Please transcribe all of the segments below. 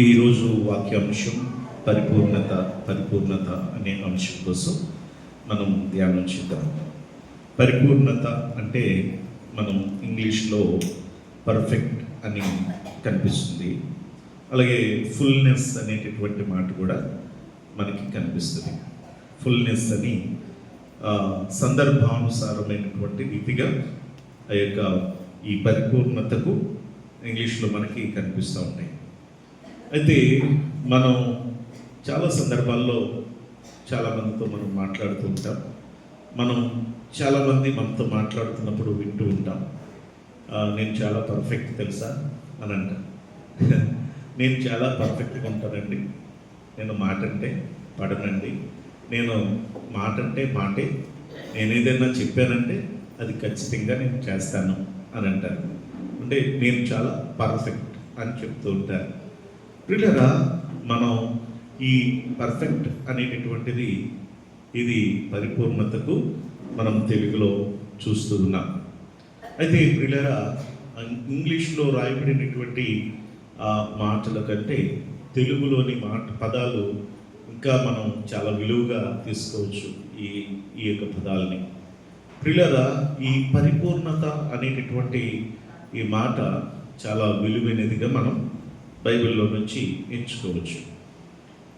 ఈరోజు వాక్యాంశం పరిపూర్ణత అనే అంశం కోసం మనం ధ్యానం చేద్దాం. పరిపూర్ణత అంటే మనం ఇంగ్లీష్లో పర్ఫెక్ట్ అని కనిపిస్తుంది, అలాగే ఫుల్నెస్ అనేటటువంటి మాట కూడా మనకి కనిపిస్తుంది. ఫుల్నెస్ అని సందర్భానుసారమైనటువంటి రీతిగా ఆ యొక్క ఈ పరిపూర్ణతకు ఇంగ్లీష్లో మనకి కనిపిస్తూ ఉంటాయి. అయితే మనం చాలా సందర్భాల్లో చాలామందితో మనం మాట్లాడుతూ ఉంటాం. మనం చాలామంది మనతో మాట్లాడుతున్నప్పుడు వింటూ ఉంటాం, నేను చాలా పర్ఫెక్ట్ తెలుసా అని అంటాం. నేను చాలా పర్ఫెక్ట్గా ఉంటానండి, నేను మాట అంటే పడనండి, నేను మాట అంటే మాటే, నేను ఏదైనా చెప్పానంటే అది ఖచ్చితంగా నేను చేస్తాను అని అంటారు. అంటే నేను చాలా పర్ఫెక్ట్ అని చెప్తూ ఉంటారు. ప్రియులారా, మనం ఈ పర్ఫెక్ట్ అనేటటువంటిది ఇది పరిపూర్ణతకు మనం తెలుగులో చూస్తూ ఉన్నాం. అయితే ప్రియులారా, ఇంగ్లీష్లో రాయబడినటువంటి మాటల కంటే తెలుగులోని పదాలు ఇంకా మనం చాలా విలువగా తీసుకోవచ్చు ఈ యొక్క పదాలని. ప్రియులారా, ఈ పరిపూర్ణత అనేటటువంటి ఈ మాట చాలా విలువైనదిగా మనం బైబిల్లో నుంచి ఎంచుకోవచ్చు.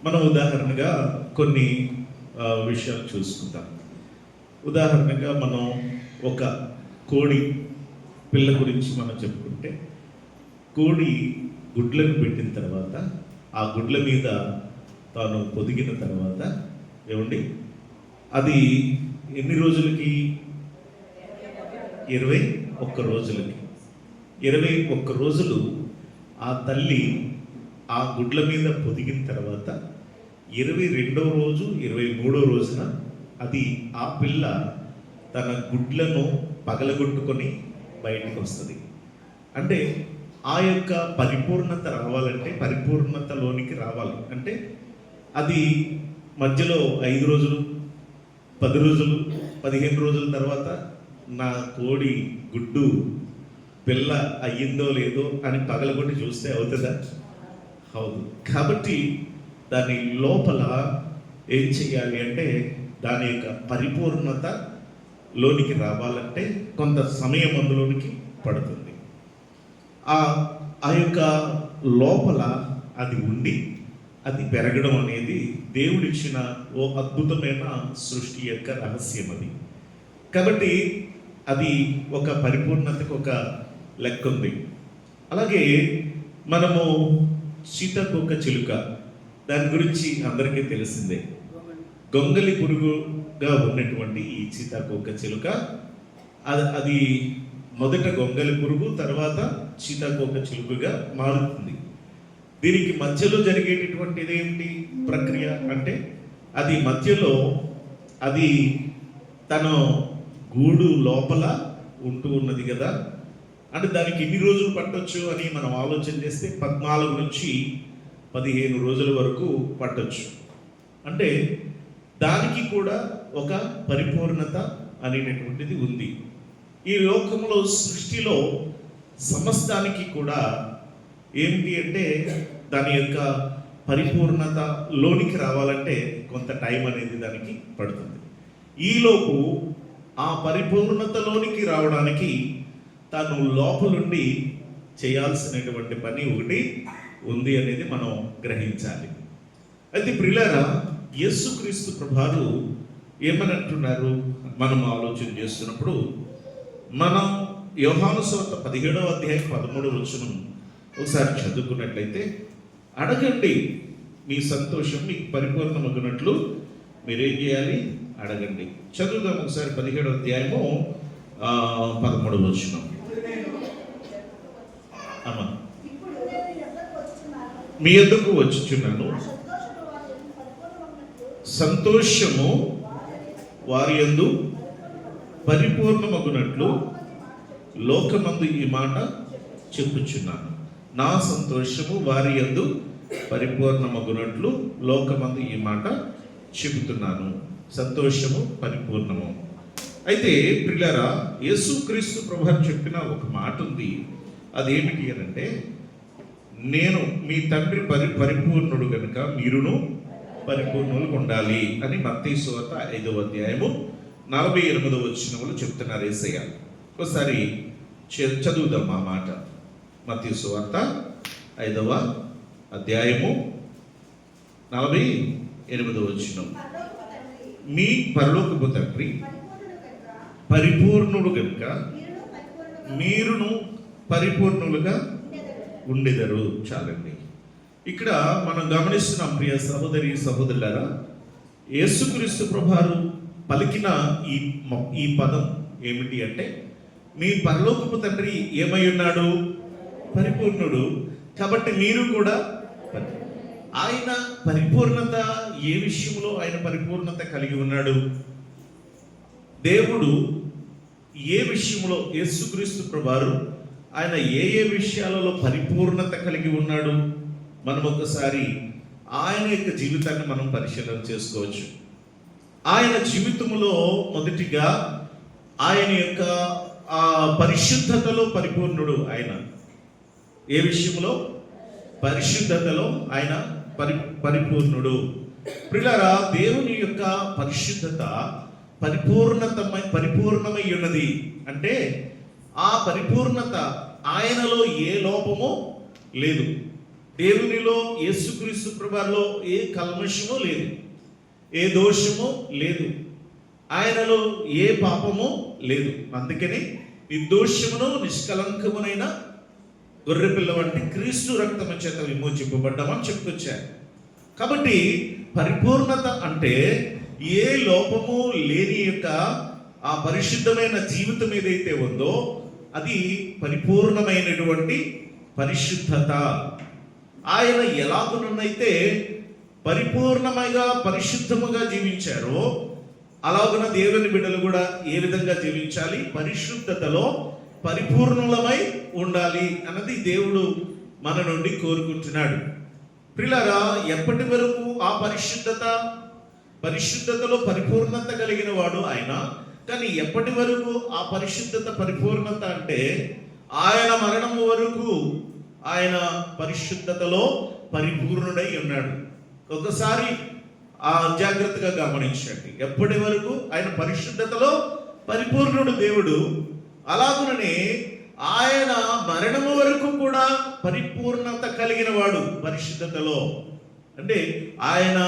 మనం ఉదాహరణగా కొన్ని విషయాలు చూసుకుంటాం. ఉదాహరణగా మనం ఒక కోడి పిల్ల గురించి మనం చెప్పుకుంటే, కోడి గుడ్లను పెట్టిన తర్వాత ఆ గుడ్ల మీద తాను పొదిగిన తర్వాత ఏమండి అది ఎన్ని రోజులకి? 21 రోజులకి. 21 రోజులు ఆ తల్లి ఆ గుడ్ల మీద పొదిగిన తర్వాత 22వ రోజు 23వ రోజున అది ఆ పిల్ల తన గుడ్లను పగలగొట్టుకొని బయటకు వస్తుంది. అంటే ఆ యొక్క పరిపూర్ణత రావాలంటే, పరిపూర్ణతలోనికి రావాలి అంటే అది మధ్యలో 5 రోజులు 10 రోజులు 15 రోజుల తర్వాత నా కోడి గుడ్డు పిల్ల అయ్యిందో లేదో అని పగలగొట్టి చూస్తే అవుతుందా? అవును. కాబట్టి దాని లోపల ఏం చేయాలి అంటే, దాని యొక్క పరిపూర్ణత లోనికి రావాలంటే కొంత సమయం అందులోనికి పడుతుంది. ఆ యొక్క లోపల అది ఉండి అది పెరగడం అనేది దేవుడిచ్చిన ఓ అద్భుతమైన సృష్టి యొక్క రహస్యం అది. కాబట్టి అది ఒక పరిపూర్ణతకు ఒక లెక్క ఉంది. అలాగే మనము సీతాకోక చిలుక, దాని గురించి అందరికీ తెలిసిందే. గొంగలి పురుగుగా ఉన్నటువంటి ఈ సీతాకోక చిలుక అది మొదట గొంగలి పురుగు, తర్వాత సీతాకోక చిలుకగా మారుతుంది. దీనికి మధ్యలో జరిగేటటువంటిది ఏమిటి ప్రక్రియ అంటే, అది మధ్యలో అది తన గూడు లోపల ఉంటూ ఉన్నది కదా, అంటే దానికి ఎన్ని రోజులు పట్టొచ్చు అని మనం ఆలోచన చేస్తే 14 నుంచి 15 రోజుల వరకు పట్టొచ్చు. అంటే దానికి కూడా ఒక పరిపూర్ణత అనేటటువంటిది ఉంది. ఈ లోకంలో సృష్టిలో సమస్తానికి కూడా ఏమిటి అంటే, దాని యొక్క పరిపూర్ణత లోనికి రావాలంటే కొంత టైం అనేది దానికి పడుతుంది. ఈలోపు ఆ పరిపూర్ణతలోనికి రావడానికి తాను లోపలుండి చేయాల్సినటువంటి పని ఒకటి ఉంది అనేది మనం గ్రహించాలి. అయితే ప్రియులారా, యేసుక్రీస్తు ప్రభువారు ఏమని అంటున్నారు మనం ఆలోచన చేస్తున్నప్పుడు, మనం యోహాను సువార్త 17వ అధ్యాయం 13వ వచనం ఒకసారి చదువుకున్నట్లయితే, అడగండి మీ సంతోషం మీకు పరిపూర్ణమగునట్లు మీరేం చేయాలి? అడగండి. చదువుదాం ఒకసారి 17వ అధ్యాయము 13వ వచనం. అమ్మా, మీ యొద్దకు వచ్చుచున్నాను, సంతోషము వారి యందు పరిపూర్ణమగునట్లు లోకమందు ఈ మాట చెప్పుచున్నాను. నా సంతోషము వారి యందు పరిపూర్ణమగునట్లు లోకమందు ఈ మాట చెబుతున్నాను. సంతోషము పరిపూర్ణము. అయితే ప్రియులారా, యేసుక్రీస్తు ప్రభువు చెప్పిన ఒక మాట ఉంది. అదేమిటి అని అంటే, నేను మీ తండ్రి పరిపూర్ణుడు కనుక మీరును పరిపూర్ణులు ఉండాలి అని మత్తయి సువార్త 5వ అధ్యాయము 48వ వచనములు చెప్తున్నారు యేసయ్య. ఒకసారి చదువుదాం ఆ మాట. మత్తయి సువార్త 5వ అధ్యాయము 48వ వచనం. మీ పరలోకపు తండ్రి పరిపూర్ణుడు కనుక మీరును పరిపూర్ణులుగా ఉండెదరు. చాలండి. ఇక్కడ మనం గమనిస్తున్నాం ప్రియ సహోదరి సహోదరులారా, యేసుక్రీస్తు ప్రభువారు పలికిన ఈ పదం ఏమిటి అంటే, మీ పరలోకపు తండ్రి ఏమై ఉన్నాడు? పరిపూర్ణుడు. కాబట్టి మీరు కూడా ఆయన పరిపూర్ణత ఏ విషయంలో ఆయన పరిపూర్ణత కలిగి ఉన్నాడు? దేవుడు ఏ విషయంలో, యేసుక్రీస్తు ప్రభువారు ఆయన ఏ విషయాలలో పరిపూర్ణత కలిగి ఉన్నాడు? మనం ఒకసారి ఆయన యొక్క జీవితాన్ని మనం పరిశీలన చేసుకోవచ్చు. ఆయన జీవితంలో మొదటిగా ఆయన యొక్క పరిశుద్ధతలో పరిపూర్ణుడు. ఆయన ఏ విషయంలో? పరిశుద్ధతలో ఆయన పరిపూర్ణుడు. ప్రియులారా, దేవుని యొక్క పరిశుద్ధత పరిపూర్ణమై ఉన్నది. అంటే ఆ పరిపూర్ణత ఆయనలో ఏ లోపము లేదు. దేవునిలో, యేసుక్రీస్తు ప్రభువులో ఏ కల్మషము లేదు, ఏ దోషము లేదు, ఆయనలో ఏ పాపము లేదు. అందుకని నిర్దోషమును నిష్కలంకమునైన గొర్రెపిల్ల వంటి క్రీస్తు రక్తము చేత విమోచింపబడ్డామని చెప్పుకొచ్చారు. కాబట్టి పరిపూర్ణత అంటే ఏ లోపము లేని యొక్క ఆ పరిశుద్ధమైన జీవితం ఏదైతే ఉందో అది పరిపూర్ణమైనటువంటి పరిశుద్ధత. ఆయన ఎలాగునైతే పరిపూర్ణంగా పరిశుద్ధముగా జీవించారో అలాగున దేవుని బిడ్డలు కూడా ఏ విధంగా జీవించాలి? పరిశుద్ధతలో పరిపూర్ణులమై ఉండాలి అన్నది దేవుడు మన నుండి కోరుకుంటున్నాడు. ప్రియులారా, ఎప్పటి వరకు ఆ పరిశుద్ధతలో పరిపూర్ణత కలిగిన వాడు ఆయన. కానీ ఎప్పటి వరకు ఆ పరిశుద్ధత పరిపూర్ణత అంటే ఆయన మరణము వరకు ఆయన పరిశుద్ధతలో పరిపూర్ణుడై ఉన్నాడు. ఒకసారి జాగ్రత్తగా గమనించండి. ఎప్పటి వరకు ఆయన పరిశుద్ధతలో పరిపూర్ణుడు దేవుడు, అలాగుననే ఆయన మరణము వరకు కూడా పరిపూర్ణత కలిగిన వాడు పరిశుద్ధతలో. అంటే ఆయన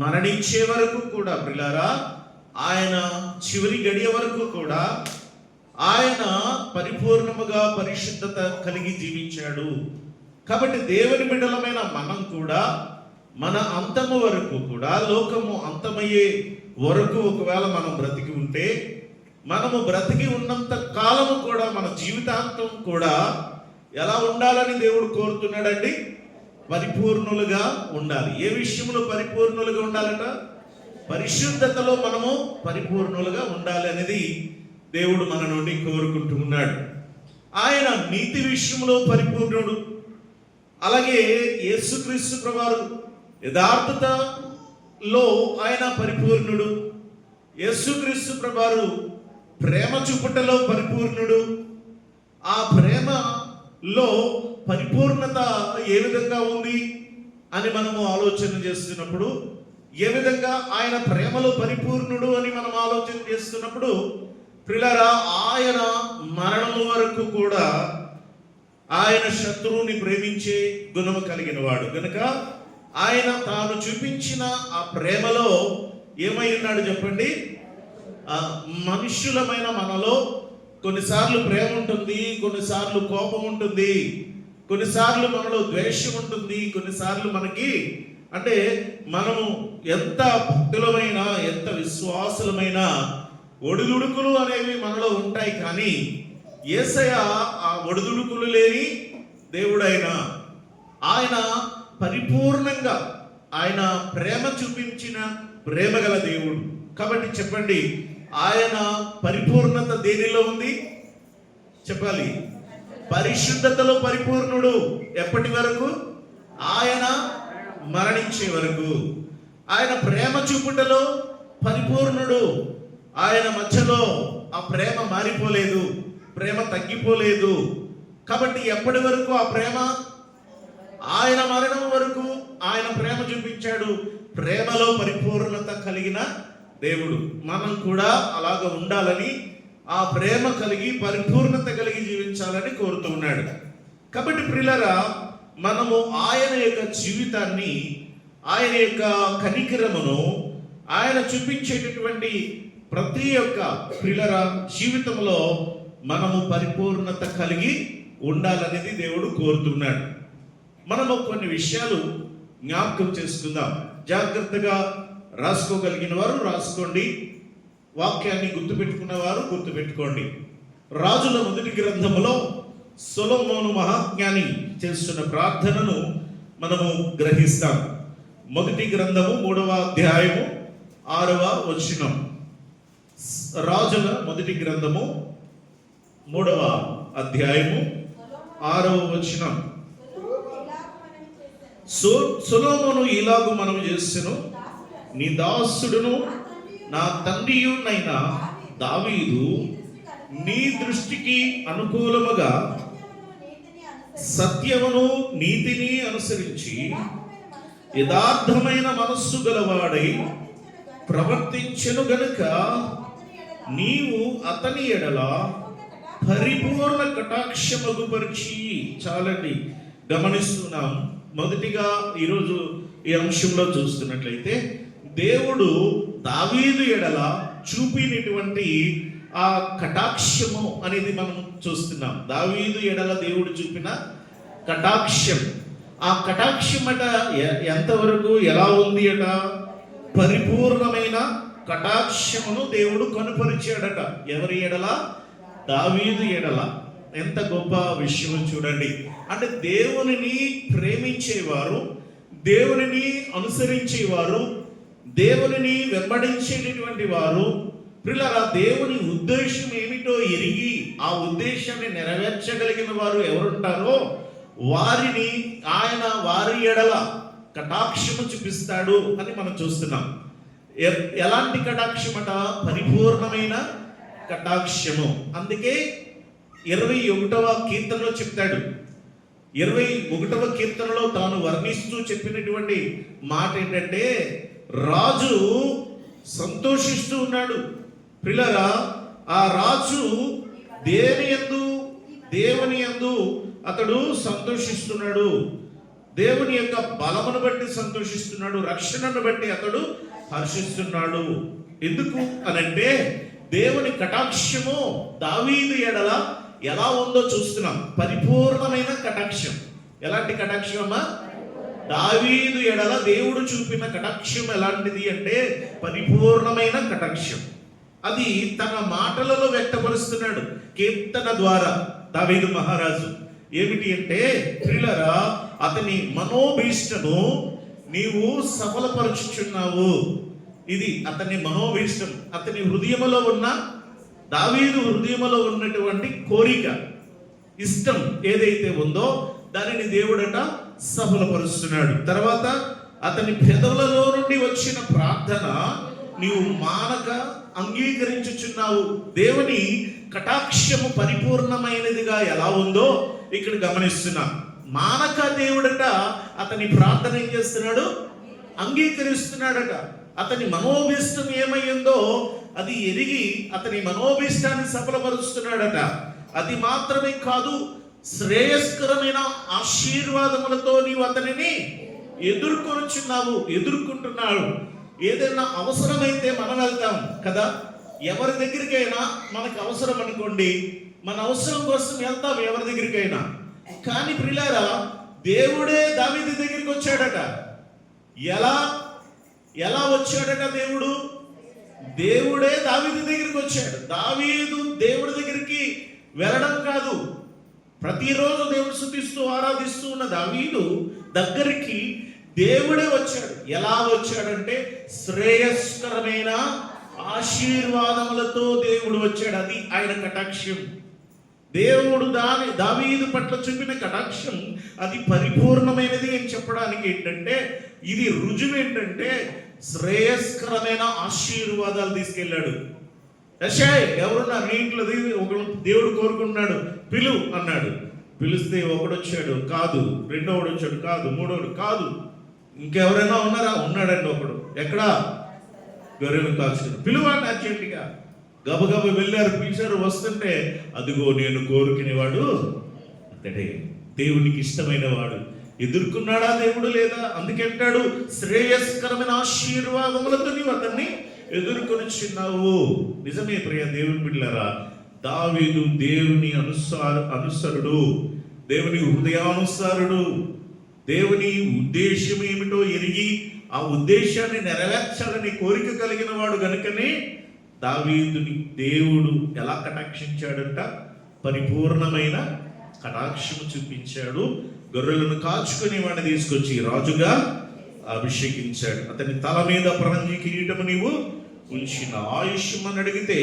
మరణించే వరకు కూడా ప్రియులారా, ఆయన చివరి గడియ వరకు కూడా ఆయన పరిపూర్ణముగా పరిశుద్ధత కలిగి జీవించాడు. కాబట్టి దేవుని బిడ్డలమైన మనం కూడా మన అంతము వరకు కూడా, లోకము అంతమయ్యే వరకు ఒకవేళ మనం బ్రతికి ఉంటే, మనము బ్రతికి ఉన్నంత కాలము కూడా మన జీవితాంతం కూడా ఎలా ఉండాలని దేవుడు కోరుతున్నాడండి? పరిపూర్ణులుగా ఉండాలి. ఏ విషయంలో పరిపూర్ణులుగా ఉండాలట? పరిశుద్ధతలో మనము పరిపూర్ణులుగా ఉండాలి అనేది దేవుడు మన నుండి కోరుకుంటూ ఉన్నాడు. ఆయన నీతి విషయంలో పరిపూర్ణుడు. అలాగే యేసుక్రీస్తు ప్రభువారు యథార్థతలో ఆయన పరిపూర్ణుడు. యేసుక్రీస్తు ప్రభువారు ప్రేమ చూపుటలో పరిపూర్ణుడు. ఆ ప్రేమలో పరిపూర్ణత ఏ విధంగా ఉంది అని మనము ఆలోచన చేస్తున్నప్పుడు, ఏ విధంగా ఆయన ప్రేమలో పరిపూర్ణుడు అని మనం ఆలోచన చేస్తున్నప్పుడు, ప్రియులారా, ఆయన మరణము వరకు కూడా ఆయన శత్రువుని ప్రేమించే గుణము కలిగిన వాడు గనుక ఆయన తాను చూపించిన ఆ ప్రేమలో ఏమై ఉన్నాడు చెప్పండి? మనుష్యులమైన మనలో కొన్నిసార్లు ప్రేమ ఉంటుంది, కొన్నిసార్లు కోపం ఉంటుంది, కొన్నిసార్లు మనలో ద్వేషం ఉంటుంది, కొన్నిసార్లు మనకి అంటే మనము ఎంత భక్తులమైనా ఎంత విశ్వాసులమైనా ఒడిదుడుకులు అనేవి మనలో ఉంటాయి. కానీ యేసయ్య ఆ ఒడిదుడుకులు లేని దేవుడైన ఆయన పరిపూర్ణంగా ఆయన ప్రేమ చూపించిన ప్రేమ గల దేవుడు. కాబట్టి చెప్పండి, ఆయన పరిపూర్ణత దేనిలో ఉంది? చెప్పాలి. పరిశుద్ధతలో పరిపూర్ణుడు. ఎప్పటి వరకు? ఆయన మరణించే వరకు. ఆయన ప్రేమ చూపుటలో పరిపూర్ణుడు. ఆయన మధ్యలో ఆ ప్రేమ మారిపోలేదు, ప్రేమ తగ్గిపోలేదు. కాబట్టి ఎప్పటి వరకు ఆ ప్రేమ? ఆయన మరణం వరకు ఆయన ప్రేమ చూపించాడు. ప్రేమలో పరిపూర్ణత కలిగిన దేవుడు. మనం కూడా అలాగ ఉండాలని, ఆ ప్రేమ కలిగి పరిపూర్ణత కలిగి జీవించాలని కోరుతూ ఉన్నాడు. కాబట్టి ప్రియులారా, మనము ఆయన యొక్క జీవితాన్ని, ఆయన యొక్క కనికరమును, ఆయన చూపించేటటువంటి ప్రతి ఒక్క ప్రియులారా జీవితంలో మనము పరిపూర్ణత కలిగి ఉండాలనేది దేవుడు కోరుతున్నాడు. మనము కొన్ని విషయాలు జ్ఞాపకం చేసుకుందాం. జాగ్రత్తగా రాసుకోగలిగిన వారు రాసుకోండి, వాక్యాన్ని గుర్తుపెట్టుకున్న వారు గుర్తుపెట్టుకోండి. రాజుల మొదటి గ్రంథములో సొలొమోను మహాజ్ఞాని చేస్తున్న ప్రార్థనను మనము గ్రహిస్తాం. మొదటి గ్రంథము 3వ అధ్యాయము 6వ వచనం. రాజుల మొదటి గ్రంథము 3వ అధ్యాయము 6వ వచనం. సొలొమోను ఇలాగు మనం చేసెను, నీ దాసుడును నా తండ్రియునైన దావీదు నీ దృష్టికి అనుకూలముగా సత్యమును నీతిని అనుసరించి యథార్థమైన మనస్సు గలవాడై ప్రవర్తించెను గనుక నీవు అతని ఎడల పరిపూర్ణ కటాక్షమగుపరిచి. చాలండి, గమనిస్తున్నాం. మొదటిగా ఈరోజు ఈ అంశంలో చూస్తున్నట్లయితే దేవుడు దావీదు ఎడల చూపినటువంటి ఆ కటాక్షము అనేది మనం చూస్తున్నాం. దావీదు ఎడల దేవుడు చూపిన కటాక్షం. ఆ కటాక్షం అట ఎంతవరకు ఎలా ఉంది అట? పరిపూర్ణమైన కటాక్షమును దేవుడు కనుపరిచాడట. ఎవరి ఎడల? దావీదు ఎడల. ఎంత గొప్ప విషయం చూడండి. అంటే దేవునిని ప్రేమించేవారు, దేవునిని అనుసరించేవారు, దేవునిని వెంబడించేటటువంటి వారు, ప్రియులారా, దేవుని ఉద్దేశం ఏమిటో ఎరిగి ఆ ఉద్దేశాన్ని నెరవేర్చగలిగిన వారు ఎవరుంటారో వారిని ఆయన వారి ఎడల కటాక్షము చూపిస్తాడు అని మనం చూస్తున్నాం. ఎలాంటి కటాక్షమట? పరిపూర్ణమైన కటాక్షము. అందుకే 21వ కీర్తనలో చెప్తాడు. 21వ కీర్తనలో తాను వర్ణిస్తూ చెప్పినటువంటి మాట ఏంటంటే, రాజు సంతోషిస్తూ ఉన్నాడు. ప్రియులారా, ఆ రాజు దేవుని యందు అతడు సంతోషిస్తున్నాడు. దేవుని యొక్క బలమును బట్టి సంతోషిస్తున్నాడు, రక్షణను బట్టి అతడు హర్షిస్తున్నాడు. ఎందుకు అనంటే దేవుని కటాక్షము దావీదు ఎడల ఎలా ఉందో చూస్తున్నాం. పరిపూర్ణమైన కటాక్షం. ఎలాంటి కటాక్షం అమ్మా? దావీదు ఎడల దేవుడు చూపిన కటాక్షం ఎలాంటిది అంటే పరిపూర్ణమైన కటాక్షం. అది తన మాటలలో వ్యక్తపరుస్తున్నాడు కీర్తన ద్వారా దావీదు మహారాజు. ఏమిటి అంటే, ప్రియులారా, అతని మనోభీష్టము నీవు సఫలపరచుచున్నావు. ఇది అతని మనోభీష్టం. అతని హృదయములో ఉన్న, దావీదు హృదయములో ఉన్నటువంటి కోరిక, ఇష్టం ఏదైతే ఉందో దానిని దేవుడట సఫలపరుస్తున్నాడు. తర్వాత అతని పెదవులలో నుండి వచ్చిన ప్రార్థన నీవు మానక అంగీకరించుచున్నావు. దేవుని కటాక్షము పరిపూర్ణమైనదిగా ఎలా ఉందో ఇక్కడ గమనిస్తున్నా. మానక దేవుడట అతని ప్రార్థన ఏం చేస్తున్నాడు? అంగీకరిస్తున్నాడట. అతని మనోభీష్టం ఏమైందో అది ఎరిగి అతని మనోభీష్టాన్ని సఫలపరుస్తున్నాడట. అది మాత్రమే కాదు, శ్రేయస్కరమైన ఆశీర్వాదములతో నీవు అతనిని ఎదుర్కొంటున్నాడు. ఏదైనా అవసరమైతే మనం వెళ్తాం కదా, ఎవరి దగ్గరికైనా మనకు అవసరం అనుకోండి, మన అవసరం కోసం వెళ్తాం ఎవరి దగ్గరికైనా. కానీ ప్రియులారా, దేవుడే దావీదు దగ్గరికి వచ్చాడట. ఎలా వచ్చాడట? దేవుడే దావీదు దగ్గరికి వచ్చాడు. దావీదు దేవుడి దగ్గరికి వెళ్ళడం కాదు, ప్రతిరోజు దేవుడు స్తుతిస్తూ ఆరాధిస్తూ ఉన్న దావీదు దగ్గరికి దేవుడే వచ్చాడు. ఎలా వచ్చాడంటే శ్రేయస్కరమైన ఆశీర్వాదములతో దేవుడు వచ్చాడు. అది ఆయన కటాక్షం. దేవుడు దావీదు పట్ల చూపిన కటాక్షం అది పరిపూర్ణమైనది అని చెప్పడానికి ఏంటంటే, ఇది రుజువు ఏంటంటే శ్రేయస్కరమైన ఆశీర్వాదాలు తీసుకెళ్ళాడు. యెషయా ఎవరున్నారు నీ ఇంట్లో? దేవుడు కోరుకున్నాడు, పిలు అన్నాడు. పిలిస్తే ఒకడొచ్చాడు, కాదు. రెండోడు వచ్చాడు, కాదు. మూడోడు, కాదు. ఇంకెవరైనా ఉన్నారా? ఉన్నాడండి ఒకడు. ఎక్కడా? గొర్రెలు కాచుకుని. పిలువాడిని అర్జెంటుగా. గబగబ వెళ్ళారు, పిలిచారు. వస్తుంటే అదిగో నేను కోరుకునేవాడు అతడే, దేవునికి ఇష్టమైన వాడు. ఎదుర్కొన్నాడా దేవుడు? లేదా? అందుకంటాడు, శ్రేయస్కరమైన ఆశీర్వాదములతో నీవు అతన్ని ఎదుర్కొని చిన్నావు. నిజమే ప్రియ దేవుని బిడ్డలారా, దావీదు దేవుని అనుసరుడు, దేవుని హృదయానుసారుడు. దేవుని ఉద్దేశం ఏమిటో ఎరిగి ఆ ఉద్దేశాన్ని నెరవేర్చాలని కోరిక కలిగిన వాడు గనుకనే దావీదుని దేవుడు ఎలా కటాక్షించాడంట? పరిపూర్ణమైన కటాక్షము చూపించాడు. గొర్రెలను కాచుకుని వాడిని తీసుకొచ్చి రాజుగా అభిషేకించాడు. అతని తల మీద పరంజి కిరీటము నీవు ఉంచిన. ఆయుష్యం అని అడిగితే,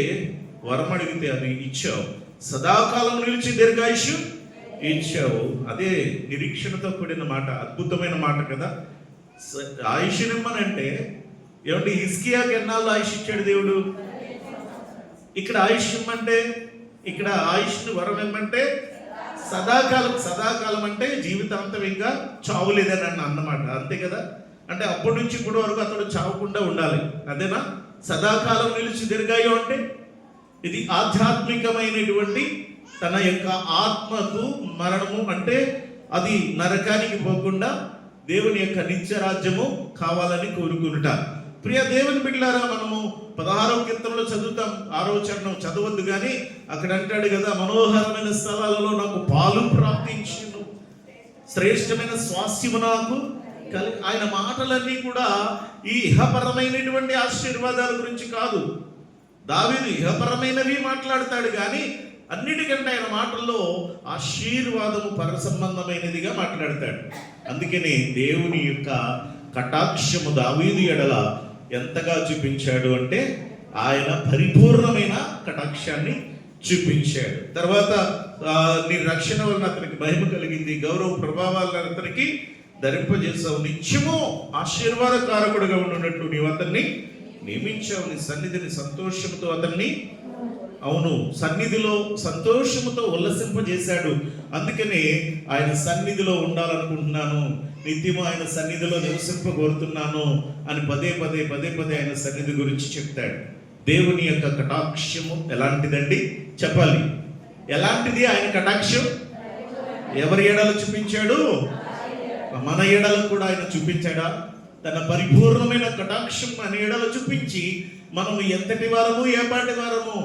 వరం అడిగితే అది ఇచ్చావు. సదాకాలం నిలిచి దీర్ఘాయుష్ ఇచ్చావు. అదే నిరీక్షణతో కూడిన మాట, అద్భుతమైన మాట కదా. ఆయుష్ నిమ్మనంటే ఏమంటే, హిజ్కియాకి ఎన్నాళ్ళు ఆయుష్ ఇచ్చాడు దేవుడు? ఇక్కడ ఆయుష్ ఇమ్మంటే, ఇక్కడ ఆయుష్ని వరం ఇమ్మంటే సదాకాలం. సదాకాలం అంటే జీవితాంతం, ఇంకా చావు లేదని అన్నమాట, అంతే కదా. అంటే అప్పటి నుంచి ఇప్పటి వరకు అతడు చావకుండా ఉండాలి, అదేనా? సదాకాలం నిలిచి దీర్ఘాయు అంటే ఇది ఆధ్యాత్మికమైనటువంటి తన యొక్క ఆత్మకు మరణము, అంటే అది నరకానికి పోకుండా దేవుని యొక్క నిత్యరాజ్యము కావాలని కోరుకునుట. ప్రియ దేవుని బిడ్డలారా, మనము 16వ కీర్తనలో చదువుతాం, 6వ చరణం చదవద్దు కానీ అక్కడ అంటాడు కదా, మనోహరమైన స్థలాలలో నాకు పాలు ప్రాప్తించిండు, శ్రేష్టమైన స్వాస్థ్యము నాకు కలిగి. ఆయన మాటలన్నీ కూడా ఈ ఇహపరమైనటువంటి ఆశీర్వాదాల గురించి కాదు. దావీదు ఇహపరమైనవి మాట్లాడతాడు కానీ అన్నిటికంటే ఆయన మాటల్లో ఆశీర్వాదము పర సంబంధమైనదిగా మాట్లాడతాడు. అందుకని దేవుని యొక్క కటాక్షము దావీదు ఎడల ఎంతగా చూపించాడు అంటే ఆయన పరిపూర్ణమైన కటాక్షాన్ని చూపించాడు. తర్వాత నీ రక్షణ వలన అతనికి మహిమ కలిగింది, గౌరవ ప్రభావాలను అతనికి ధరింపజేసావు, నిత్యము ఆశీర్వాదకారకుడుగా ఉన్నట్టు నీవు అతన్ని నియమించావు. నీ సన్నిధిని సంతోషంతో అతన్ని, అవును, సన్నిధిలో సంతోషముతో ఉల్లసింపజేశాడు. అందుకనే ఆయన సన్నిధిలో ఉండాలనుకుంటున్నాను, నిత్యము ఆయన సన్నిధిలో నివసింపగోరుతున్నాను అని పదే పదే ఆయన సన్నిధి గురించి చెప్తాడు. దేవుని యొక్క కటాక్షము ఎలాంటిదండి చెప్పాలి? ఎలాంటిది ఆయన కటాక్షం? ఎవరి ఎడల చూపించాడు? మన ఎడల కూడా ఆయన చూపించాడా? తన పరిపూర్ణమైన కటాక్షం మన ఎడల చూపించి, మనము ఎంతటి వారము, ఏపాటి వారము,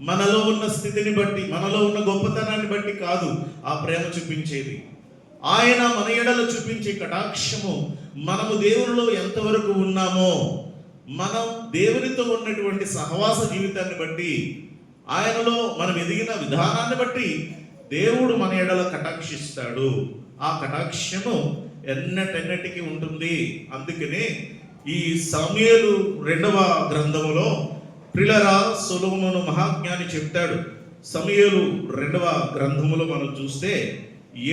మనలో ఉన్న స్థితిని బట్టి, మనలో ఉన్న గొప్పతనాన్ని బట్టి కాదు ఆ ప్రేమ చూపించేది. ఆయన మన ఎడల చూపించే కటాక్షము మనము దేవునిలో ఎంతవరకు ఉన్నామో, మనం దేవునితో ఉన్నటువంటి సహవాస జీవితాన్ని బట్టి, ఆయనలో మనం ఎదిగిన విధానాన్ని బట్టి దేవుడు మన ఎడల కటాక్షిస్తాడు. ఆ కటాక్షము ఎన్నటెన్నటికి ఉంటుంది. అందుకనే ఈ సమూయేలు 2వ గ్రంథములో ప్రిలరా సొలొమోను మహాజ్ఞాని చెప్తాడు. సమూయేలు 2వ గ్రంథములో మనం చూస్తే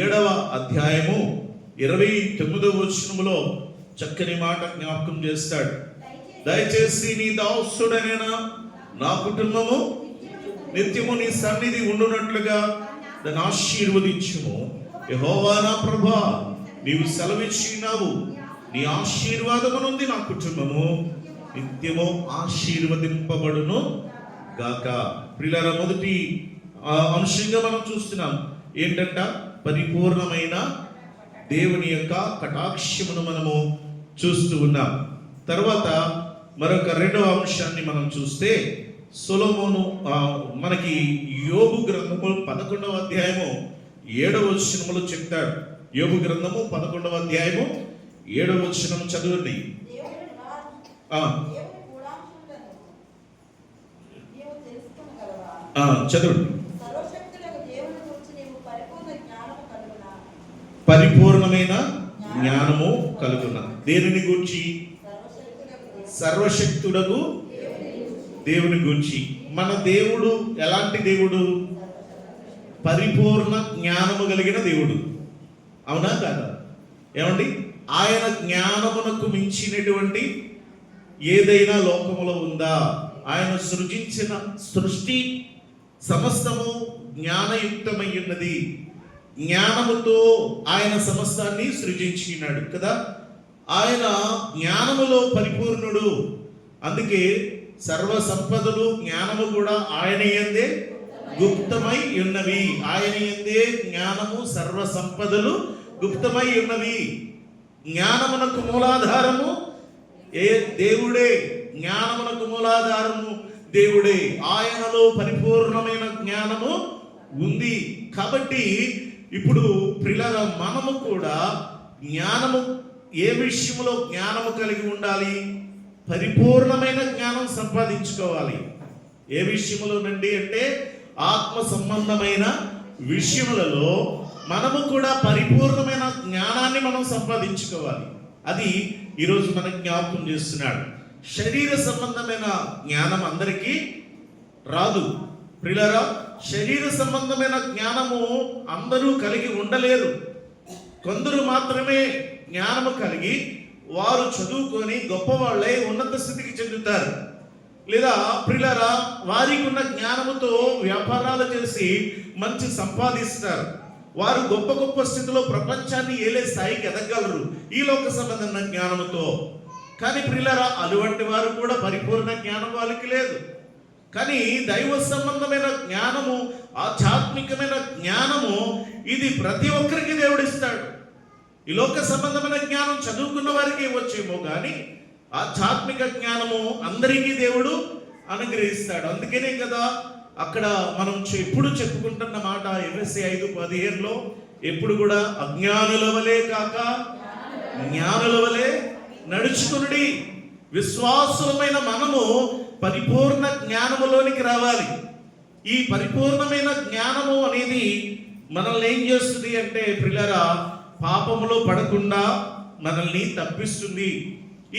7వ అధ్యాయము 29వ వచనములో చక్కని మాట జ్ఞాపకం చేస్తాడు. దయచేసి నీ దాసుడైన నా కుటుంబము నిత్యము నీ సన్నిధి ఉండునట్లుగా దాన్ని ఆశీర్వదించుము. యెహోవా నా ప్రభువా, నీవు సెలవిచ్చినావు, నీ ఆశీర్వాదము నుండి నా కుటుంబము నిత్యము ఆశీర్వదింపబడును గాక. ప్రియులారా, మొదటి అంశంగా మనం చూస్తున్నాం ఏంటంట? పరిపూర్ణమైన దేవుని యొక్క కటాక్షమును మనము చూస్తూ ఉన్నాం. తర్వాత మరొక 2వ అంశాన్ని మనం చూస్తే సొలొమోను మనకి యోబు గ్రంథము 11వ అధ్యాయము 7వ వచనములో చెప్తాడు. యోబు గ్రంథము 11వ అధ్యాయము 7వ వచనం చదవండి. చదవండి. పరిపూర్ణమైన జ్ఞానము కలుగున. దేనిని గూర్చి? సర్వశక్తుడగు దేవుని గూర్చి. మన దేవుడు ఎలాంటి దేవుడు? పరిపూర్ణ జ్ఞానము కలిగిన దేవుడు. అవునా కాదా? ఏమండి, ఆయన జ్ఞానమునకు మించినటువంటి ఏదైనా లోకములో ఉందా? ఆయన సృజించిన సృష్టి సమస్తము జ్ఞానయుక్తమై ఉన్నది. జ్ఞానముతో ఆయన సమస్తాన్ని సృజించినాడు కదా. ఆయన జ్ఞానములో పరిపూర్ణుడు. అందుకే సర్వ సంపదలు జ్ఞానము కూడా ఆయన యందే గుప్తమై ఉన్నవి. ఆయన యందే జ్ఞానము సర్వ సంపదలు గుప్తమై ఉన్నవి. జ్ఞానమునకు మూలాధారము దేవుడే. జ్ఞానమునకు మూలాధారము దేవుడే. ఆయనలో పరిపూర్ణమైన జ్ఞానము ఉంది. కాబట్టి ఇప్పుడు ప్రియులారా, మనము కూడా జ్ఞానము, ఏ విషయంలో జ్ఞానము కలిగి ఉండాలి? పరిపూర్ణమైన జ్ఞానం సంపాదించుకోవాలి. ఏ విషయములోనండి అంటే ఆత్మ సంబంధమైన విషయములలో మనము కూడా పరిపూర్ణమైన జ్ఞానాన్ని మనం సంపాదించుకోవాలి. అది ఈరోజు మనకు జ్ఞాపకం చేస్తున్నాడు. శరీర సంబంధమైన జ్ఞానం అందరికీ రాదు ప్రియులారా. శరీర సంబంధమైన జ్ఞానము అందరూ కలిగి ఉండలేరు. కొందరు మాత్రమే జ్ఞానము కలిగి వారు చదువుకొని గొప్పవాళ్ళై ఉన్నత స్థితికి చెందుతారు. లేదా ప్రియులారా, వారికి ఉన్న జ్ఞానముతో వ్యాపారాలు చేసి మంచి సంపాదిస్తారు. వారు గొప్ప గొప్ప స్థితిలో ప్రపంచాన్ని ఏలే స్థాయికి ఎదగలరు ఈ లోక సంబంధమైన జ్ఞానముతో. కానీ ప్రియులారా, అటువంటి వారు కూడా పరిపూర్ణ జ్ఞానం వాళ్ళకి లేదు. కానీ దైవ సంబంధమైన జ్ఞానము, ఆధ్యాత్మికమైన జ్ఞానము, ఇది ప్రతి ఒక్కరికి దేవుడు ఇస్తాడు. ఈ లోక సంబంధమైన జ్ఞానం చదువుకున్న వారికి వచ్చేమో కానీ ఆధ్యాత్మిక జ్ఞానము అందరికీ దేవుడు అనుగ్రహిస్తాడు. అందుకనే కదా అక్కడ మనం ఎప్పుడు చెప్పుకుంటున్న మాట ఎఫెసీ 5:15లో ఎప్పుడు కూడా అజ్ఞానుల వలె కాక జ్ఞానుల వలె నడుచుకునుడి. విశ్వాసులమైన మనము పరిపూర్ణ జ్ఞానములోనికి రావాలి. ఈ పరిపూర్ణమైన జ్ఞానము అనేది మనల్ని ఏం చేస్తుంది అంటే ప్రియులారా, పాపములో పడకుండా మనల్ని తప్పిస్తుంది.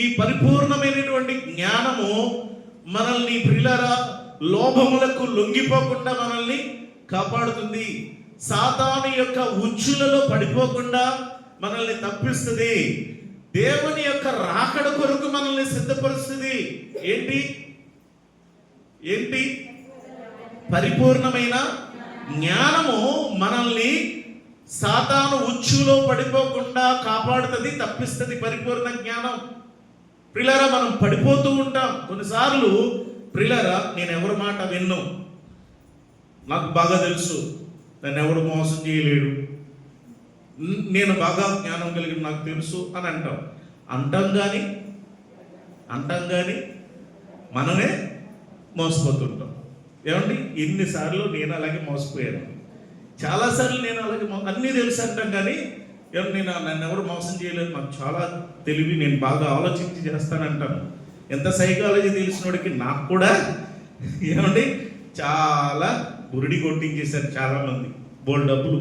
ఈ పరిపూర్ణమైనటువంటి జ్ఞానము మనల్ని ప్రియులారా లోభములకు లొంగిపోకుండా మనల్ని కాపాడుతుంది. సాతాను యొక్క ఉచ్చులలో పడిపోకుండా మనల్ని తప్పిస్తుంది. దేవుని యొక్క రాకడ కొరకు మనల్ని సిద్ధపరుస్తుంది. ఏంటి ఏంటి పరిపూర్ణమైన జ్ఞానము మనల్ని సాతాను ఉచ్చులో పడిపోకుండా కాపాడుతుంది, తప్పిస్తుంది. పరిపూర్ణ జ్ఞానం ప్రియులారా, మనం పడిపోతూ ఉంటాం కొన్నిసార్లు. ప్రియులారా, నేను ఎవరి మాట విన్ను, నాకు బాగా తెలుసు, నన్ను ఎవరు మోసం చేయలేడు, నేను బాగా జ్ఞానం కలిగి నాకు తెలుసు అని అంటాం కానీ మనమే మోసపోతుంటాం. ఏమండి, ఎన్నిసార్లు నేను అలాగే మోసపోయాను. చాలాసార్లు నేను అలాగే అన్నీ తెలుసు అంటాం కానీ నన్ను ఎవరు మోసం చేయలేదు, నాకు చాలా తెలివి, నేను బాగా ఆలోచించి చేస్తానంటాను. ఎంత సైకాలజీ తెలిసినోడికి నాకు కూడా ఏమండి చాలా బురిడి కొట్టించేశారు చాలామంది, బోల్డ్ డబ్బులు.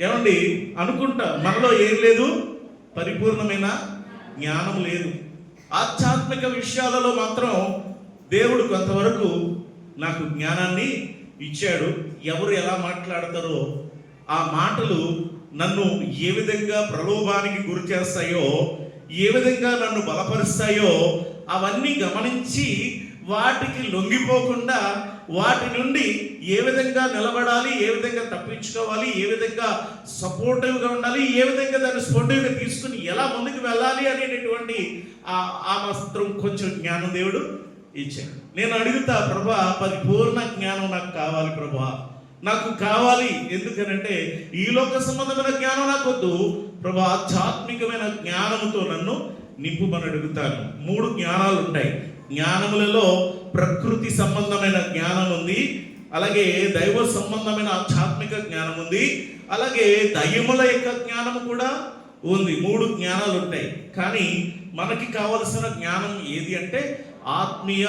ఏమండి అనుకుంటా మనలో ఏం లేదు, పరిపూర్ణమైన జ్ఞానం లేదు. ఆధ్యాత్మిక విషయాలలో మాత్రం దేవుడు కొంతవరకు నాకు జ్ఞానాన్ని ఇచ్చాడు. ఎవరు ఎలా మాట్లాడతారో ఆ మాటలు నన్ను ఏ విధంగా ప్రలోభానికి గురి చేస్తాయో, ఏ విధంగా నన్ను బలపరుస్తాయో అవన్నీ గమనించి వాటికి లొంగిపోకుండా వాటి నుండి ఏ విధంగా నిలబడాలి, ఏ విధంగా తప్పించుకోవాలి, ఏ విధంగా సపోర్టివ్గా ఉండాలి, ఏ విధంగా దాన్ని స్పోర్టివ్గా తీసుకుని ఎలా ముందుకు వెళ్ళాలి అనేటటువంటి ఆ మాత్రం కొంచెం జ్ఞానం దేవుడు ఇచ్చాడు. నేను అడుగుతా, ప్రభా పరిపూర్ణ జ్ఞానం నాకు కావాలి ప్రభా, నాకు కావాలి. ఎందుకనంటే ఈ లోక సంబంధమైన జ్ఞానం నాకు వద్దు ప్రభా, ఆధ్యాత్మికమైన జ్ఞానముతో నన్ను నింపుమని అడుగుతాను. 3 జ్ఞానాలు ఉంటాయి. జ్ఞానములలో ప్రకృతి సంబంధమైన జ్ఞానం ఉంది, అలాగే దైవ సంబంధమైన ఆధ్యాత్మిక జ్ఞానం ఉంది, అలాగే దయ్యముల యొక్క జ్ఞానం కూడా ఉంది. 3 జ్ఞానాలు ఉంటాయి. కానీ మనకి కావలసిన జ్ఞానం ఏది అంటే ఆత్మీయ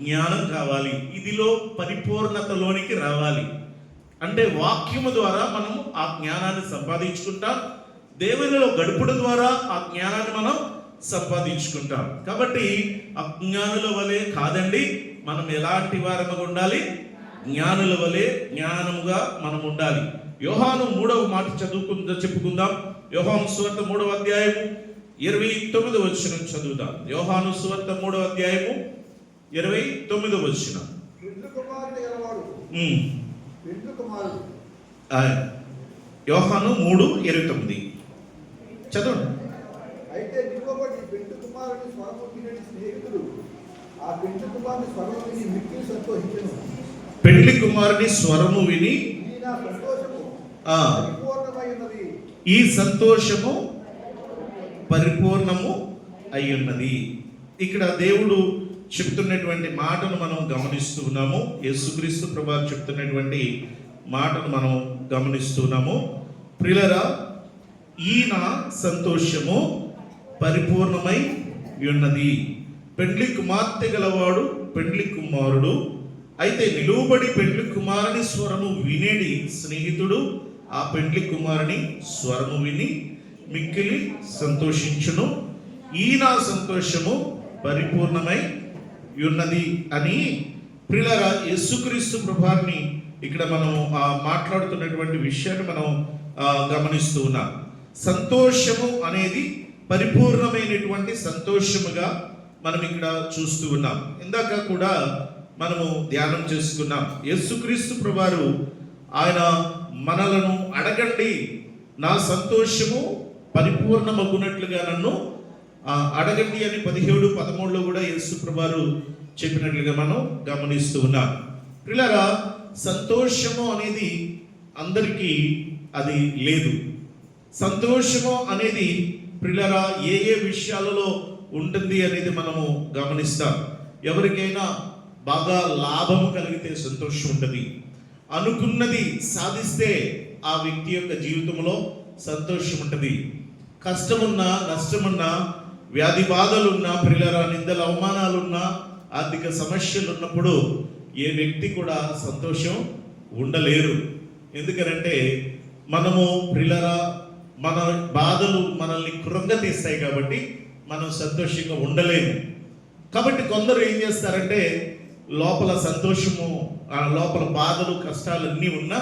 జ్ఞానం కావాలి. ఇదిలో పరిపూర్ణతలోనికి రావాలి. అంటే వాక్యము ద్వారా మనము ఆ జ్ఞానాన్ని సంపాదించుకుంటాం. దేవునిలో గడుపుడు ద్వారా ఆ జ్ఞానాన్ని మనం సంపాదించుకుంటాం. కాబట్టి అజ్ఞానుల వలె కాదండి, మనం ఎలాంటి వారముగా ఉండాలి? జ్ఞానుల వలె జ్ఞానముగా మనం ఉండాలి. యోహాను 3వ మాట చెప్పుకుందాం. యోహాను సువార్త 3వ అధ్యాయము 29వ వచనం చదువుదాం. యోహాను సువార్త 3వ అధ్యాయము 29వ వచనం. యోహాను 3:29 చదవండి. అయితే నిలువబడి పెండ్లి కుమారుని స్వరము విని స్నేహితుడు ఆ పెండ్లి కుమారుని స్వరము విని మిక్కిలి సంతోషించెను. పెండ్లి కుమారుని స్వరము విని ఈ నా సంతోషము పరిపూర్ణమై ఉన్నది. ఈ సంతోషము పరిపూర్ణము అయి ఉన్నది. ఇక్కడ దేవుడు చెప్తున్నటువంటి మాటను మనం గమనిస్తూ ఉన్నాము. యేసుక్రీస్తు ప్రభువు చెప్తున్నటువంటి మాటను మనం గమనిస్తున్నాము. ప్రియులారా, ఈ నా సంతోషము పరిపూర్ణమై ఉన్నది. పెండ్లి కుమార్తె గలవాడు పెండ్లి కుమారుడు. అయితే నిలువబడి పెండ్లి కుమారుని స్వరము వినేడి స్నేహితుడు ఆ పెండ్లి కుమారుని స్వరము విని మిక్కిలి సంతోషించును. ఈ నా సంతోషము పరిపూర్ణమై ఉన్నది అని ప్రియులారా, యేసుక్రీస్తు ప్రభువారిని ఇక్కడ మనం మాట్లాడుతున్నటువంటి విషయాన్ని మనం గమనిస్తూ ఉన్నాం. సంతోషము అనేది పరిపూర్ణమైనటువంటి సంతోషముగా మనం ఇక్కడ చూస్తూ ఉన్నాం. ఇందాక కూడా మనము ధ్యానం చేసుకున్నాం. యేసుక్రీస్తు ప్రభువారు ఆయన మనలను అడగండి, నా సంతోషము పరిపూర్ణమగునట్లుగా నన్ను అడగండి అని 17:13 కూడా యేసు ప్రభువారు చెప్పినట్లుగా మనం గమనిస్తూ ఉన్నాం. ప్రియులారా, సంతోషము అనేది అందరికీ అది లేదు. సంతోషము అనేది ప్రియులారా ఏ ఏ విషయాలలో ఉంటుంది అనేది మనము గమనిస్తాం. ఎవరికైనా బాగా లాభము కలిగితే సంతోషం ఉంటుంది. అనుకున్నది సాధిస్తే ఆ వ్యక్తి యొక్క జీవితంలో సంతోషం ఉంటుంది. కష్టమున్నా నష్టమున్నా వ్యాధి బాధలున్నా ప్రియులారా నిందలు అవమానాలున్నా ఆర్థిక సమస్యలు ఉన్నప్పుడు ఏ వ్యక్తి కూడా సంతోషం ఉండలేరు. ఎందుకనంటే మనము ప్రియులారా మన బాధలు మనల్ని కృంగతీస్తాయి కాబట్టి మనం సంతోషంగా ఉండలేము. కాబట్టి కొందరు ఏం చేస్తారంటే లోపల సంతోషము లోపల బాధలు కష్టాలు అన్నీ ఉన్నా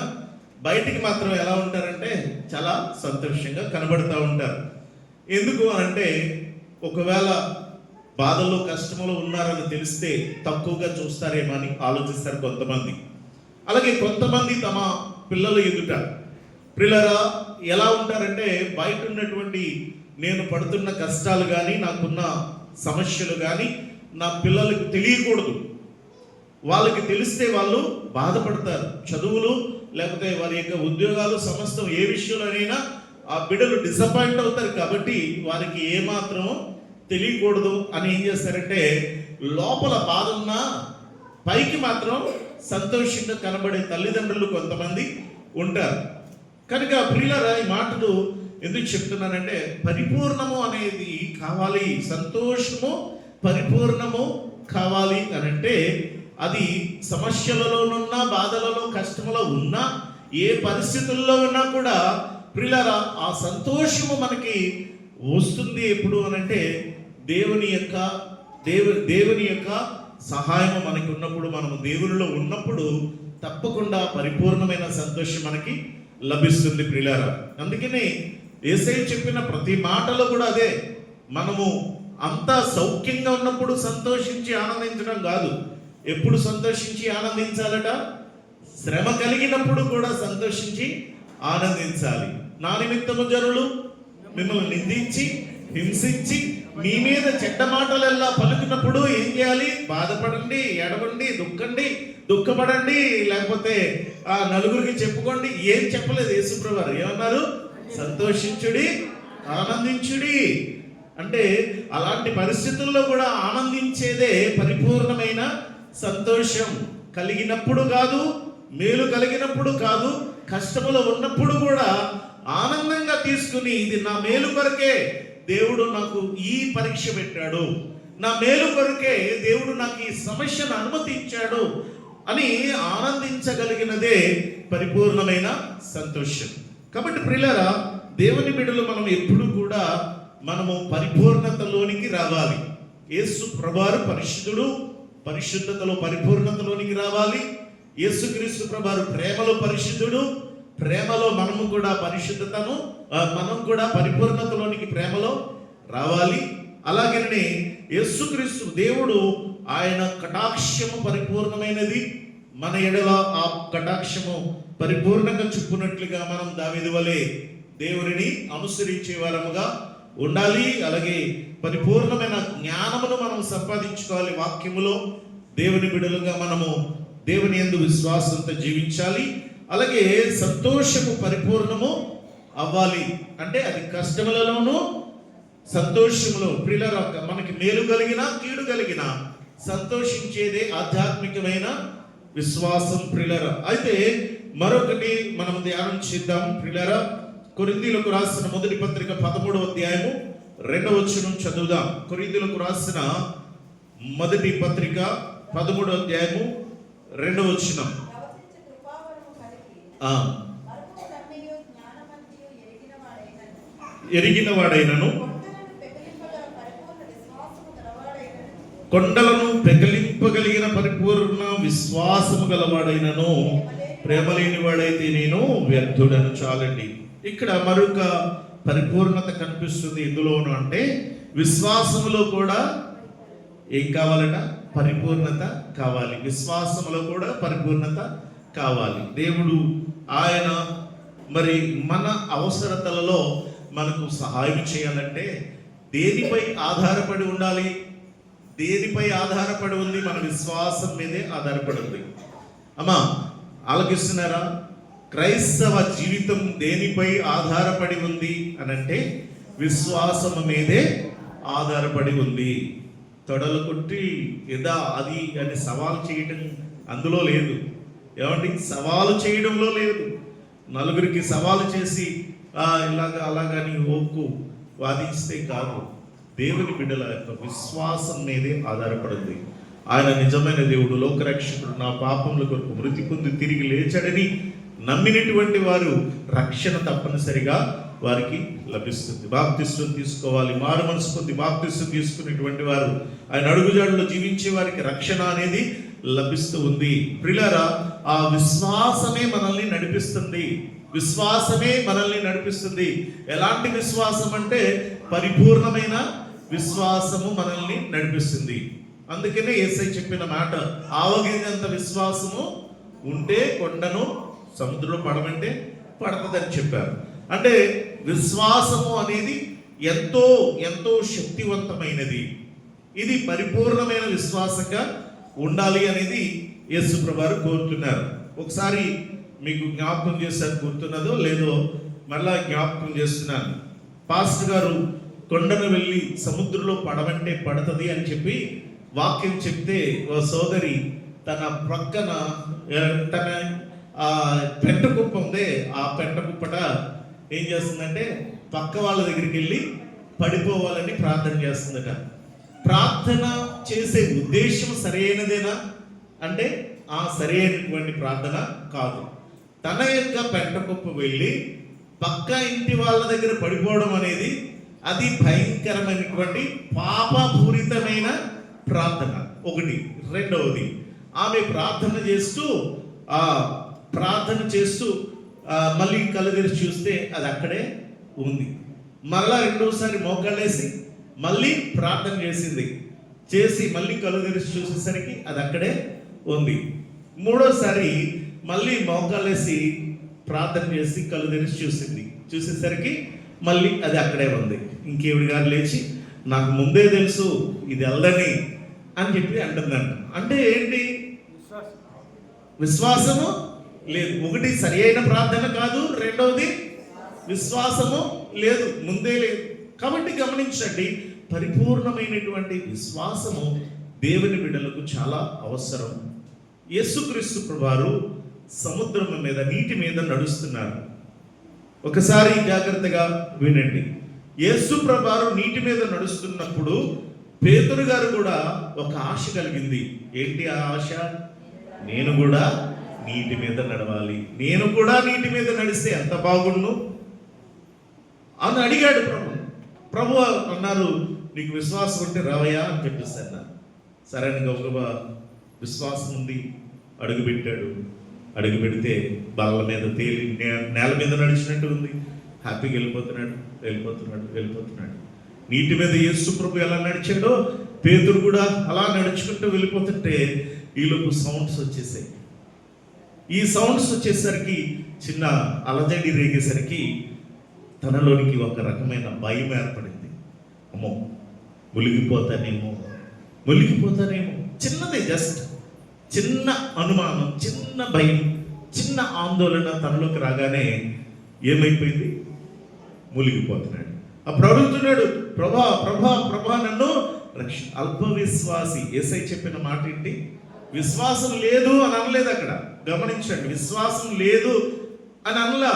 బయటికి మాత్రం ఎలా ఉంటారంటే చాలా సంతోషంగా కనబడుతూ ఉంటారు. ఎందుకు అంటే ఒకవేళ బాధల్లో కష్టంలో ఉన్నారని తెలిస్తే తక్కువగా చూస్తారేమో అని ఆలోచిస్తారు కొంతమంది. అలాగే కొంతమంది తమ పిల్లల ఎదుట పిల్లరా ఎలా ఉంటారంటే బయట ఉన్నటువంటి నేను పడుతున్న కష్టాలు కానీ నాకున్న సమస్యలు కానీ నా పిల్లలకు తెలియకూడదు. వాళ్ళకి తెలిస్తే వాళ్ళు బాధపడతారు. చదువులు లేకపోతే వారి యొక్క ఉద్యోగాలు సమస్తం ఏ విషయంలోనైనా ఆ బిడ్డలు డిసప్పాయింట్ అవుతారు. కాబట్టి వారికి ఏమాత్రం తెలియకూడదు అని ఏం చేస్తారంటే లోపల బాధ ఉన్నా పైకి మాత్రం సంతోషంగా కనబడే తల్లిదండ్రులు కొంతమంది ఉంటారు. కనుక ప్రియులారా, ఈ మాటలు ఎందుకు చెప్తున్నానంటే పరిపూర్ణము అనేది కావాలి, సంతోషము పరిపూర్ణము కావాలి అని అంటే అది సమస్యలలోనున్నా బాధలలో కష్టములో ఉన్నా ఏ పరిస్థితుల్లో ఉన్నా కూడా ప్రియులారా ఆ సంతోషము మనకి వస్తుంది ఎప్పుడు అనంటే దేవుని యొక్క సహాయం మనకి ఉన్నప్పుడు, మనము దేవునిలో ఉన్నప్పుడు తప్పకుండా పరిపూర్ణమైన సంతోషం మనకి లభిస్తుంది ప్రియులారా. అందుకనే యేసయ్య చెప్పిన ప్రతి మాటలో కూడా అదే, మనము అంతా సౌఖ్యంగా ఉన్నప్పుడు సంతోషించి ఆనందించడం కాదు. ఎప్పుడు సంతోషించి ఆనందించాలట? శ్రమ కలిగినప్పుడు కూడా సంతోషించి ఆనందించాలి. నా నిమిత్తము జనులు మిమ్మల్ని నిందించి హింసించి మీ మీద చెడ్డ మాటలెల్లా పలుకున్నప్పుడు ఏం చేయాలి? బాధపడండి, ఏడవండి, దుఃఖపడండి, లేకపోతే నలుగురికి చెప్పుకోండి. ఏం చెప్పలేదు యేసుప్రభువారు. ఏమన్నారు? సంతోషించుడి, ఆనందించుడి. అంటే అలాంటి పరిస్థితుల్లో కూడా ఆనందించేదే పరిపూర్ణమైన సంతోషం. కలిగినప్పుడు కాదు, మేలు కలిగినప్పుడు కాదు, కష్టములో ఉన్నప్పుడు కూడా ఆనందంగా తీసుకుని ఇది నా మేలు కొరకే దేవుడు నాకు ఈ పరీక్ష పెట్టాడు, నా మేలు కొరకే దేవుడు నాకు ఈ సమస్యను అనుమతించాడు అని ఆనందించగలిగినదే పరిపూర్ణమైన సంతోషం. కాబట్టి ప్రియులారా, దేవుని బిడ్డలు మనం ఎప్పుడు కూడా మనము పరిపూర్ణతలోనికి రావాలి. యేసు ప్రభువారు పరిశుద్ధుడు, పరిశుద్ధతలో పరిపూర్ణతలోనికి రావాలి. యేసుక్రీస్తు ప్రభువారు ప్రేమలో పరిశుద్ధుడు, ప్రేమలో మనము కూడా మనం కూడా పరిపూర్ణతలోనికి ప్రేమలో రావాలి. అలాగనే యేసుక్రీస్తు దేవుడు ఆయన కటాక్షము పరిపూర్ణమైనది, మన ఎడల ఆ కటాక్షము పరిపూర్ణంగా చూపునట్లుగా మనం దావీదు వలె దేవునిని అనుసరించే వారముగా ఉండాలి. అలాగే పరిపూర్ణమైన జ్ఞానమును మనం సంపాదించుకోవాలి. వాక్యములో దేవుని బిడ్డలుగా మనము దేవుని యందు విశ్వాసంతో జీవించాలి. అలాగే సంతోషము పరిపూర్ణము అవ్వాలి. అంటే అది కష్టములలోనూ సంతోషములో ప్రియులారా, మనకి మేలు కలిగిన కీడు కలిగిన సంతోషించేదే ఆధ్యాత్మికమైన విశ్వాసం ప్రియులారా. అయితే మరొకటి మనం ధ్యానం చేద్దాం ప్రియులారా. కొరింథీయులకు రాసిన మొదటి పత్రిక 13వ అధ్యాయము 2వ వచనం చదువుదాం. కొరింథీయులకు రాసిన మొదటి పత్రిక 13వ అధ్యాయము 2వ వచనం. ఎరిగిన వాడైనను కొండలను పెకలింపగలిగిన పరిపూర్ణ విశ్వాసము గలవాడైనను ప్రేమ లేని వాడైతే నేను వ్యర్థుడను. చాలండి. ఇక్కడ మరొక పరిపూర్ణత కనిపిస్తుంది ఎందులోను అంటే విశ్వాసములో కూడా ఏం కావాలట? పరిపూర్ణత కావాలి. విశ్వాసములో కూడా పరిపూర్ణత కావాలి. దేవుడు ఆయన మరి మన అవసరతలలో మనకు సహాయం చేయాలంటే దేనిపై ఆధారపడి ఉండాలి? దేనిపై ఆధారపడి ఉంది? మన విశ్వాసం మీదే ఆధారపడి ఉంది. అమ్మా ఆలకిస్తున్నారా? క్రైస్తవ జీవితం దేనిపై ఆధారపడి ఉంది అనంటే విశ్వాసము మీదే ఆధారపడి ఉంది. తొడలు కొట్టి ఎదా అది అని సవాల్ చేయడం అందులో లేదు. ఏమంటే సవాలు చేయడంలో లేదు. నలుగురికి సవాలు చేసి ఇలాగా అలాగని ఓకు వాదిస్తే కాదు. దేవుని బిడ్డల యొక్క విశ్వాసం మీదే ఆధారపడింది. ఆయన నిజమైన దేవుడు, లోకరక్షకుడు, నా పాపముల కొరకు మృతి పొంది తిరిగి లేచాడని నమ్మినటువంటి వారు రక్షణ తప్పనిసరిగా వారికి లభిస్తుంది. బాప్తిస్వం తీసుకోవాలి. మారు మనసు పొంది బాప్తిస్వం తీసుకునేటువంటి వారు ఆయన అడుగుజాడలో జీవించే వారికి రక్షణ అనేది లభిస్తూ ఉంది. ప్రియులారా, ఆ విశ్వాసమే మనల్ని నడిపిస్తుంది. విశ్వాసమే మనల్ని నడిపిస్తుంది. ఎలాంటి విశ్వాసం అంటే పరిపూర్ణమైన విశ్వాసము మనల్ని నడిపిస్తుంది. అందుకనే యేసయ్య చెప్పిన మాట, ఆవగింజంత విశ్వాసము ఉంటే కొండను సముద్రంలో పడమంటే పడుతుందని చెప్పారు. అంటే విశ్వాసము అనేది ఎంతో ఎంతో శక్తివంతమైనది. ఇది పరిపూర్ణమైన విశ్వాసంగా ఉండాలి అనేది యేసు ప్రభువారు కోరుతున్నారు. ఒకసారి మీకు జ్ఞాపకం చేశాను, గుర్తున్నదో లేదో మళ్ళా జ్ఞాపకం చేస్తున్నాను. పాస్టర్ గారు కొండను వెళ్ళి సముద్రంలో పడమంటే పడుతుంది అని చెప్పి వాక్యం చెప్తే ఓ సోదరి తన ప్రక్కన తన పెంట కుప్ప ఉందే, ఆ పెంట కుప్పట ఏం చేస్తుందంటే పక్క వాళ్ళ దగ్గరికి వెళ్ళి పడిపోవాలని ప్రార్థన చేస్తుందట. ప్రార్థన చేసే ఉద్దేశం సరైనదేనా అంటే ఆ సరైనటువంటి ప్రార్థన కాదు. తన యొక్క పెంట కుప్ప వెళ్ళి పక్క ఇంటి వాళ్ళ దగ్గర పడిపోవడం అనేది అది భయంకరమైనటువంటి పాపపూరితమైన ప్రార్థన ఒకటి. రెండవది, ఆమె ప్రార్థన చేస్తూ మళ్ళీ కళ్ళు తెరిచి చూస్తే అది అక్కడే ఉంది. మరలా రెండోసారి మోకాళ్ళేసి మళ్ళీ ప్రార్థన చేసి మళ్ళీ కళ్ళు తెరిచి చూసేసరికి అది అక్కడే ఉంది. మూడోసారి మళ్ళీ మోకాళ్ళేసి ప్రార్థన చేసి కళ్ళు తెరిచి చూసేసరికి మళ్ళీ అది అక్కడే ఉంది. ఇంకేవిడి గారు లేచి నాకు ముందే తెలుసు ఇది వెళ్ళదని అని చెప్పి అంటుందంట. అంటే ఏంటి? విశ్వాసము లేదు. ఒకటి సరి అయిన ప్రార్థన కాదు, రెండవది విశ్వాసము లేదు, ముందే లేదు. కాబట్టి గమనించండి, పరిపూర్ణమైనటువంటి విశ్వాసము దేవుని బిడ్డలకు చాలా అవసరం. యేసుక్రీస్తు ప్రభువారు సముద్రం మీద, నీటి మీద నడుస్తున్నారు. ఒకసారి జాగ్రత్తగా వినండి. యేసు ప్రభువారు నీటి మీద నడుస్తున్నప్పుడు పేతురు గారు కూడా ఒక ఆశ కలిగింది. ఏంటి ఆ ఆశ? నేను కూడా నీటి మీద నడవాలి, నేను కూడా నీటి మీద నడిస్తే ఎంత బాగుండు అని అడిగాడు. ప్రభు అన్నారు, నీకు విశ్వాసం ఉంటే రావయ్యా అని చెప్పేస్తాను. సరే అని గబగబా విశ్వాసం ఉంది, అడుగు పెడితే బల్ల మీద తేలి నేల మీద నడిచినట్టు ఉంది. హ్యాపీగా వెళ్ళిపోతున్నాడు. నీటి మీద యేసు ప్రభు ఎలా నడిచాడో పేతురు కూడా అలా నడుచుకుంటూ వెళ్ళిపోతుంటే ఈలోపు సౌండ్స్ వచ్చేసాయి. ఈ సౌండ్స్ వచ్చేసరికి చిన్న అలజడి రేగేసరికి తనలోనికి ఒక రకమైన భయం ఏర్పడింది. అమ్మో, మునిగిపోతానేమో. చిన్నదే, జస్ట్ చిన్న అనుమానం, చిన్న భయం, చిన్న ఆందోళన తనలోకి రాగానే ఏమైపోయింది? మునిగిపోతున్నాడు. అప్పుడు అడుగుతున్నాడు, ప్రభా ప్రభా ప్రభా నన్ను అల్ప విశ్వాసి. యేసయ్య చెప్పిన మాట ఏంటి? విశ్వాసం లేదు అని అనలేదు అక్కడ. గమనించండి, విశ్వాసం లేదు అని అనలా.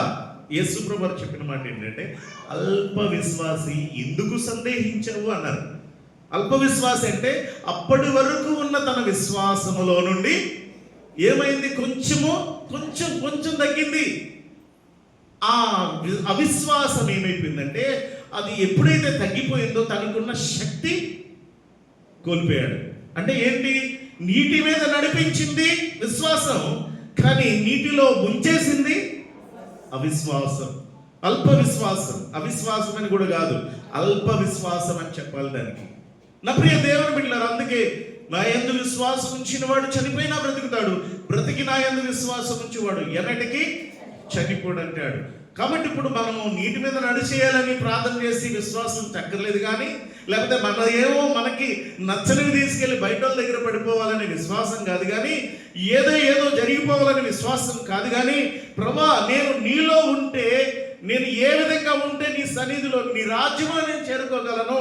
యేసు ప్రభువు చెప్పిన మాట ఏంటంటే అల్ప విశ్వాసి ఎందుకు సందేహించవు అన్నారు. అల్ప విశ్వాసి అంటే అప్పటి వరకు ఉన్న తన విశ్వాసములో నుండి ఏమైంది? కొంచెం తగ్గింది. ఆ అవిశ్వాసం ఏమైపోయిందంటే అది ఎప్పుడైతే తగ్గిపోయిందో తనకున్న శక్తి కోల్పోయాడు. అంటే ఏంటి? నీటి మీద నడిపించింది విశ్వాసం, కానీ నీటిలో ముంచేసింది అవిశ్వాసం. అల్ప విశ్వాసం, అవిశ్వాసం అని కూడా కాదు, అల్ప విశ్వాసం అని చెప్పాలి దానికి. నా ప్రియ దేవుని బిడ్డలారా, అందుకే నా యందు విశ్వాసం ఉంచిన వాడు చనిపోయినా బ్రతుకుతాడు, బ్రతికి నా యందు విశ్వాసం ఉంచేవాడు ఎన్నటికీ చనిపోడు అంటాడు. కాబట్టి ఇప్పుడు మనము నీటి మీద నడిచేయాలని ప్రార్థన చేసి విశ్వాసం చక్కర్లేదు, కానీ లేకపోతే మనకి నచ్చనివి తీసుకెళ్లి బయట వాళ్ళ దగ్గర పడిపోవాలనే విశ్వాసం కాదు, కానీ ఏదో జరిగిపోవాలని విశ్వాసం కాదు, కానీ ప్రభా నేను నీలో ఉంటే, నేను ఏ విధంగా ఉంటే నీ సన్నిధిలో, నీ రాజ్యంలో నేను చేరుకోగలను,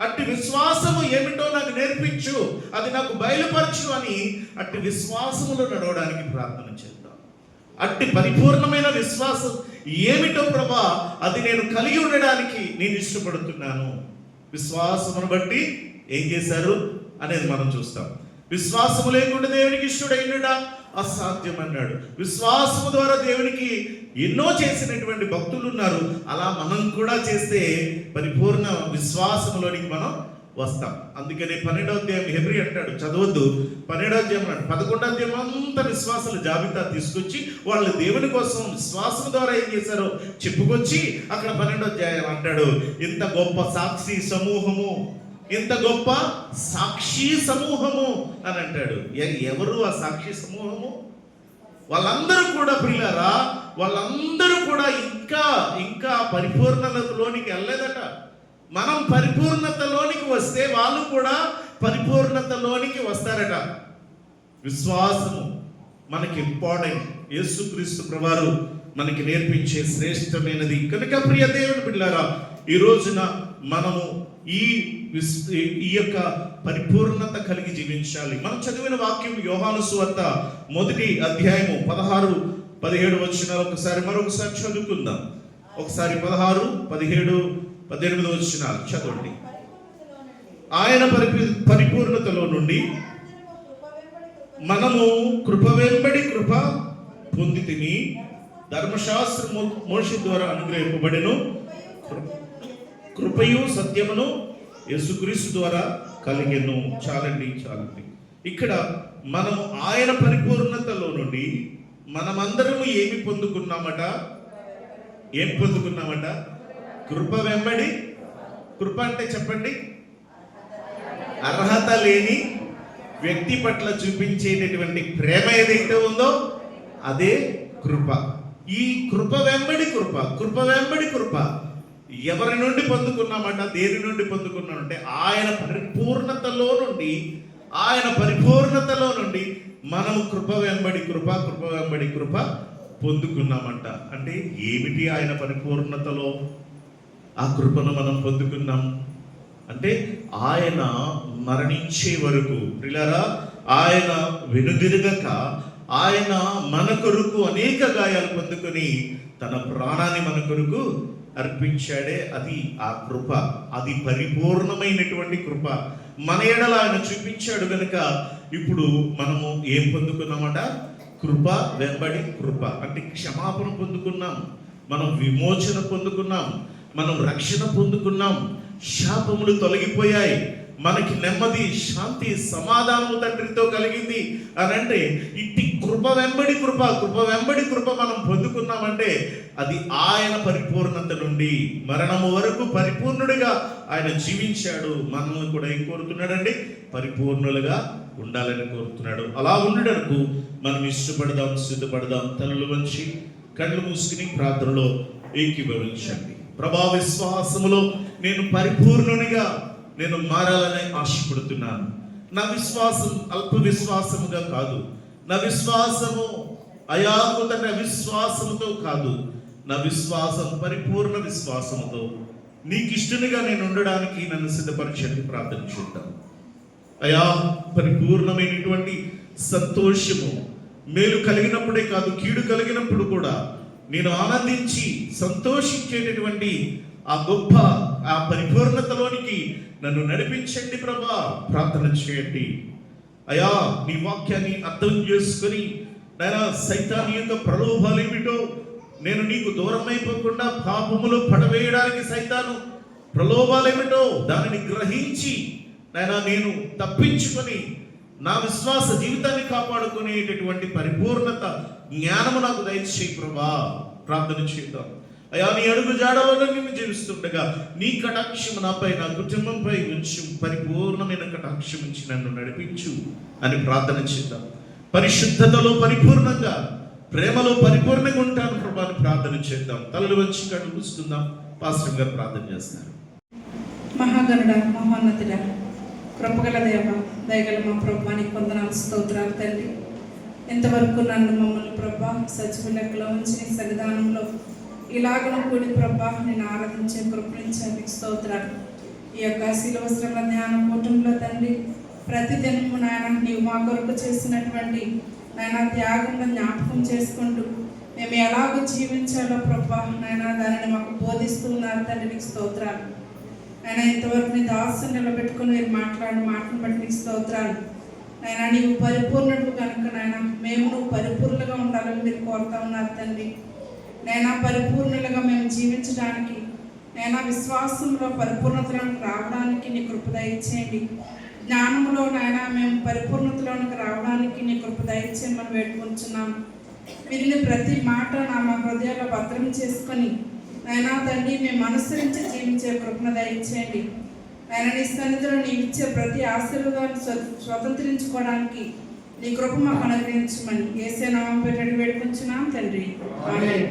అట్టి విశ్వాసము ఏమిటో నాకు నేర్పించు, అది నాకు బయలుపరచు అని అట్టి విశ్వాసములో నడవడానికి ప్రార్థన చేద్దాం. అట్టి పరిపూర్ణమైన విశ్వాసం ఏమిటో ప్రభా, అది నేను కలిగి ఉండడానికి నేను ఇష్టపడుతున్నాను. విశ్వాసమును బట్టి ఏం చేశారు అనేది మనం చూస్తాం. విశ్వాసము లేకుండా దేవునికి ఇష్టడైనడా అసాధ్యం అన్నాడు. విశ్వాసము ద్వారా దేవునికి ఎన్నో చేసినటువంటి భక్తులు ఉన్నారు. అలా మనం కూడా చేస్తే పరిపూర్ణ విశ్వాసములోనికి మనం వస్తాం. అందుకనే 12వ అధ్యాయం హెబ్రీ అంటాడు, చదవద్దు, 12వ అధ్యాయం అన్నాడు, 11వ అధ్యాయం అంతా విశ్వాసాల జాబితా తీసుకొచ్చి వాళ్ళు దేవుని కోసం విశ్వాసం ద్వారా ఏం చేశారో చెప్పుకొచ్చి అక్కడ 12వ అధ్యాయం అంటాడు, ఇంత గొప్ప సాక్షి సమూహము, ఇంత గొప్ప సాక్షి సమూహము అని అంటాడు. ఎవరు ఆ సాక్షి సమూహము? వాళ్ళందరూ కూడా ప్రియులారా, వాళ్ళందరూ కూడా ఇంకా పరిపూర్ణతలోనికి వెళ్ళలేదట. మనం పరిపూర్ణతలోనికి వస్తే వాళ్ళు కూడా పరిపూర్ణతలోనికి వస్తారట. విశ్వాసము మనకి ఇంపార్టెంట్. యేసుక్రీస్తు ప్రభువారు మనకి నేర్పించే శ్రేష్టమైనది. కనుక ప్రియ దేవుని బిడ్డలారా, ఈ రోజున మనము ఈ యొక్క పరిపూర్ణత కలిగి జీవించాలి. మనం చదివిన వాక్యం యోహాను సువార్త 1వ అధ్యాయము 16-17 వచనాలు మరొకసారి చదువుకుందాం. ఒకసారి 16, 17, 18 వచనాలు చదవండి. ఆయన పరిపూర్ణతలో నుండి మనము కృప వెంబడి కృప పొందితిమి, ధర్మశాస్త్రము మోషే ద్వారా అనుగ్రహింపబడెను, కృపయు సత్యమును యేసుక్రీస్తు ద్వారా కలిగెను. చాలండి. ఇక్కడ మనము ఆయన పరిపూర్ణతలో నుండి మనమందరము ఏమి పొందుకున్నామట? కృప వెంబడి. కృప అంటే చెప్పండి, అర్హత లేని వ్యక్తి పట్ల చూపించేటటువంటి ప్రేమ ఏదైతే ఉందో అదే కృప. ఈ కృప వెంబడి కృప ఎవరి నుండి పొందుకున్నామట? దేని నుండి పొందుకున్నామంటే ఆయన పరిపూర్ణతలో నుండి మనము కృప వెంబడి కృప పొందుకున్నామంట. అంటే ఏమిటి ఆయన పరిపూర్ణతలో ఆ కృపను మనం పొందుకున్నాం అంటే, ఆయన మరణించే వరకు ప్రియులారా, ఆయన వెనుదిరగక ఆయన మన కొరకు అనేక గాయాలు పొందుకొని తన ప్రాణాన్ని మన కొరకు అర్పించాడే, అది ఆ కృప. అది పరిపూర్ణమైనటువంటి కృప మన ఎడల ఆయన చూపించాడు. కనుక ఇప్పుడు మనము ఏం పొందుకున్నామట? కృప వెంబడి కృప. అంటే క్షమాపణ పొందుకున్నాం, మనం విమోచన పొందుకున్నాం, మనం రక్షణ పొందుకున్నాం, శాపములు తొలగిపోయాయి, మనకి నెమ్మది, శాంతి, సమాధానము తండ్రితో కలిగింది అని అంటే, ఇట్టి కృప వెంబడి కృప మనం పొందుకున్నామంటే అది ఆయన పరిపూర్ణత నుండి మరణము వరకు పరిపూర్ణుడిగా ఆయన జీవించాడు. మనల్ని కూడా ఏం కోరుతున్నాడండి? పరిపూర్ణులుగా ఉండాలని కోరుతున్నాడు. అలా ఉండడానికి మనం ఇష్టపడదాం, సిద్ధపడదాం. తలలు వంచి కళ్ళు మూసుకుని ప్రార్థనలో ఏకీభవించండి. ప్రభా, విశ్వాసములో నేను పరిపూర్ణునిగా నేను మారాలని ఆశపడుతున్నాను. నా విశ్వాసం అల్ప విశ్వాసముగా కాదు, నా విశ్వాసము అయాకుతన విశ్వాసముతో కాదు, నా విశ్వాసం పరిపూర్ణ విశ్వాసముతో నీకు ఇష్టనిగా నేను ఉండడానికి నన్ను సిద్ధపరచండి. ప్రార్థన చేద్దాం. అయా, పరిపూర్ణమైనటువంటి సంతోషము మేలు కలిగినప్పుడే కాదు, కీడు కలిగినప్పుడు కూడా నేను ఆనందించి సంతోషించేటటువంటి ఆ గొప్ప ఆ పరిపూర్ణతలోనికి నన్ను నడిపించండి ప్రభా. ప్రార్థన చేయండి. అయా, నీ వాక్యాన్ని అర్థం చేసుకొని నాయనా, సైతాని యొక్క ప్రలోభాలు ఏమిటో నేను నీకు దూరం అయిపోకుండా పాపములో పడవేయడానికి సైతాను ప్రలోభాలు ఏమిటో దానిని గ్రహించి నాయనా నేను తప్పించుకొని నా విశ్వాస జీవితాన్ని కాపాడుకునేటటువంటి పరిపూర్ణత జ్ఞానము నాకు దయచేయి ప్రభా. ప్రార్థన చేద్దాం. అయా, నీ అడుగు జాడలో నిన్ను జీవిస్తుండగా నీ కటాక్షము నాపై, నా కుటుంబంపై ఉంచు, పరిపూర్ణమైన కటాక్షం ఉంచి నన్ను నడిపించు అని ప్రార్థన చేద్దాం. పరిశుద్ధతలో పరిపూర్ణంగా, ప్రేమలో పరిపూర్ణంగా ఉంటాను ప్రభా అని ప్రార్థన చేద్దాం. తలలు వంచి కళ్ళు మూసుకుందాం. పాస్టర్ గారు ప్రార్థన చేస్తారు. మహాగణుడ, మహోన్నతుడ, కృపగల దేవ, దయగల మా ప్రభా, నీకు వందనాలు, స్తోత్రాలు తండ్రి. ఇంతవరకు నన్ను మమ్మల్ని ప్రభా సజీవ లెక్కలో ఉంచి నీ సన్నిధానంలో ఇలాగను కూడి ప్రభా నేను ఆరాధించే కృపణించే మీకు స్తోత్రాలు. ఈ యొక్క శిలువ శ్రమ ధ్యాన కూటంలో తండ్రి ప్రతి దినము నాయన నీవు మా కొరకు చేసినటువంటి నాయన త్యాగంలో జ్ఞాపకం చేసుకుంటూ మేము ఎలాగో జీవించాలో ప్రభా నాయన దానిని మాకు బోధిస్తున్నారు తండ్రి, నీకు స్తోత్రాలు. ఆయన ఇంతవరకు నీ దాసుని నిలబెట్టుకుని మీరు మాట్లాడిన మాటను బట్టి నీకు స్తోత్రాలు. ఆయన నీవు పరిపూర్ణుడు కనుక నాయన మేము నువ్వు పరిపూర్ణులుగా ఉండాలని మీరు కోరుతా ఉన్నారు తండ్రి. నైనా పరిపూర్ణులుగా మేము జీవించడానికి, నైనా విశ్వాసంలో పరిపూర్ణతలోనికి రావడానికి నీ కృప దయచేయండి. జ్ఞానంలో నాయన మేము పరిపూర్ణతలోనికి రావడానికి నీ కృప దయచేయమని మనం వేడుకుంటున్నాం. విని ప్రతి మాట మా హృదయాల్లో భద్రం చేసుకొని నైనా తండ్రి మేము అనుసరించి జీవించే కృపను దయచేయండి. ఆయన నీ సన్నిధిలో నీవు ఇచ్చే ప్రతి ఆశీర్వాదాన్ని స్వతంత్రించుకోవడానికి నీ కృప మాకు అనుగ్రహించమని యేసు నామమున వేడుకుంటున్నాం తండ్రి. ఆమేన్.